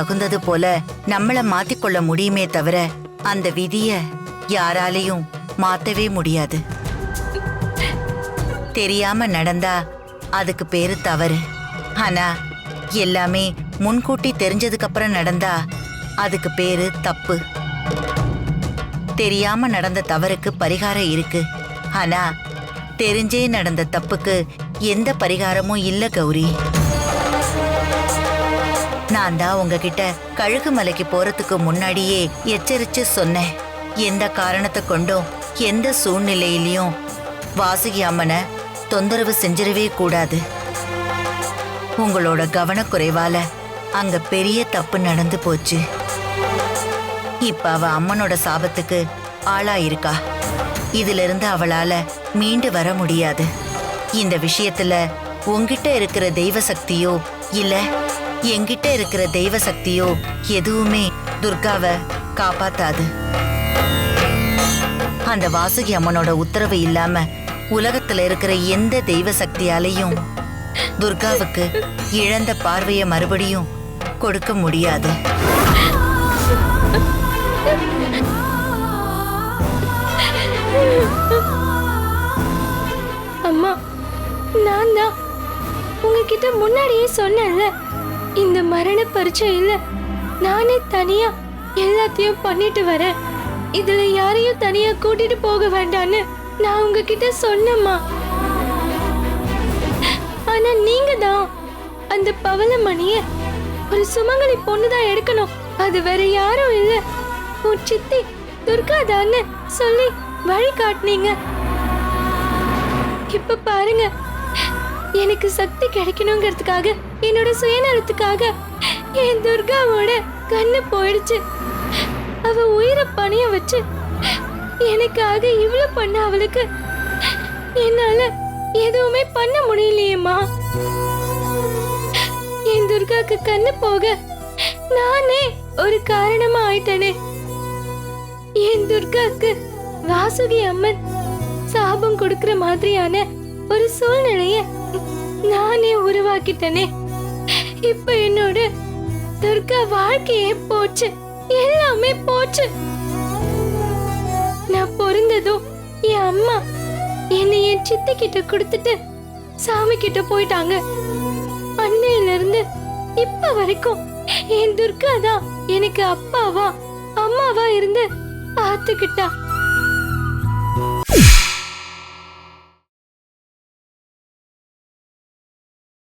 தகுந்தது போல நம்மள மாத்திக்கொள்ள முடியுமே தவிர அந்த விதிய யாராலையும் மாத்தவே முடியாது. தெரியாம நடந்தா அதுக்கு பேரு தவறு. ஆனா எல்லாமே முன்கூட்டி தெரிஞ்சதுக்கு அப்புறம் நடந்தா அதுக்கு பேரு தப்பு. தெரியாம நடந்த தவறுக்கு பரிகாரம் இருக்கு. ஆனா தெரிஞ்சே நடந்த தப்புக்கு எந்த பரிகாரமும் இல்ல கௌரி. நான் தான் உங்ககிட்ட கழுகுமலைக்கு போறதுக்கு முன்னாடியே எச்சரிச்சு சொன்னேன். எந்த காரணத்தை கொண்டும் எந்த சூழ்நிலையிலையும் வாசுகி அம்மனை தொந்தரவு செஞ்சிடவே கூடாது. உங்களோட கவனக்குறைவால அங்க பெரிய தப்பு நடந்து போச்சு. இப்ப அவ அம்மனோட சாபத்துக்கு ஆளாயிருக்கா. இதுல இருந்து அவளால மீண்டு வர முடியாது. இந்த விஷயத்துல உன்கிட்ட இருக்கிற தெய்வ சக்தியோ இல்ல என்கிட்ட இருக்கிற தெய்வ சக்தியோ எதுவுமே துர்காவை காப்பாத்தாது. அந்த வாசுகி அம்மனோட உத்தரவு இல்லாம உலகத்துல இருக்கிற எந்த தெய்வ சக்தியாலையும் துர்காவுக்கு இழந்த பார்வைய மறுபடியும் கொடுக்க முடியாது. அம்மா, நான் தான் உங்ககிட்ட முன்னாடியே சொன்னேன்ல, இந்த மரண பரீட்சையில நானே தனியா எல்லாத்தையும் பண்ணிட்டு வரேன், இதுல யாரையும் தனியா கூட்டிட்டு போக வேண்டான்னு நான் உங்ககிட்ட சொன்னேம்மா. ஆனா நீங்க தான் அந்த பவளமணிய ஒரு சுமங்கலி பொண்ணுதான் எடுக்கணும், அது வேற யாரும் இல்ல உன் சித்தி துர்கா தான்னு சொல்லி வழி காட்டினீங்க. இப்ப பாருங்க, எனக்கு சக்தி கிடைக்கணுங்கிறதுக்காக என்னோட சுயநலத்துக்காக என் துர்காவோட கண்ணு போயிடுச்சு. அவ உயிரை பணிய வச்சு எனக்காக இவ்வளவு பண்ண அவளுக்கு என்னால எதுவுமே பண்ண முடியலையேம்மா. என் துர்காக்கு கண்ணு போக நானே ஒரு காரணமா ஆயிட்டனே. என் துர்காக்கு வாசுகி அம்மன் சாபம் கொடுக்கிற மாதிரியான ஒரு சூழ்நிலைய நானே உருவாக்கிட்டனே. இப்ப என்னோட துர்கா வாழ்க்கையே போச்சு, எல்லாமே போச்சு. நான் பிறந்ததும் என் அம்மா என்னை என் சித்தி கிட்ட கொடுத்துட்டு சாமி கிட்ட போயிட்டாங்க. அன்னையில இருந்து இப்ப வரைக்கும் என் துர்கா தான் எனக்கு அப்பாவா அம்மாவா இருந்து பார்த்துக்கிட்டா.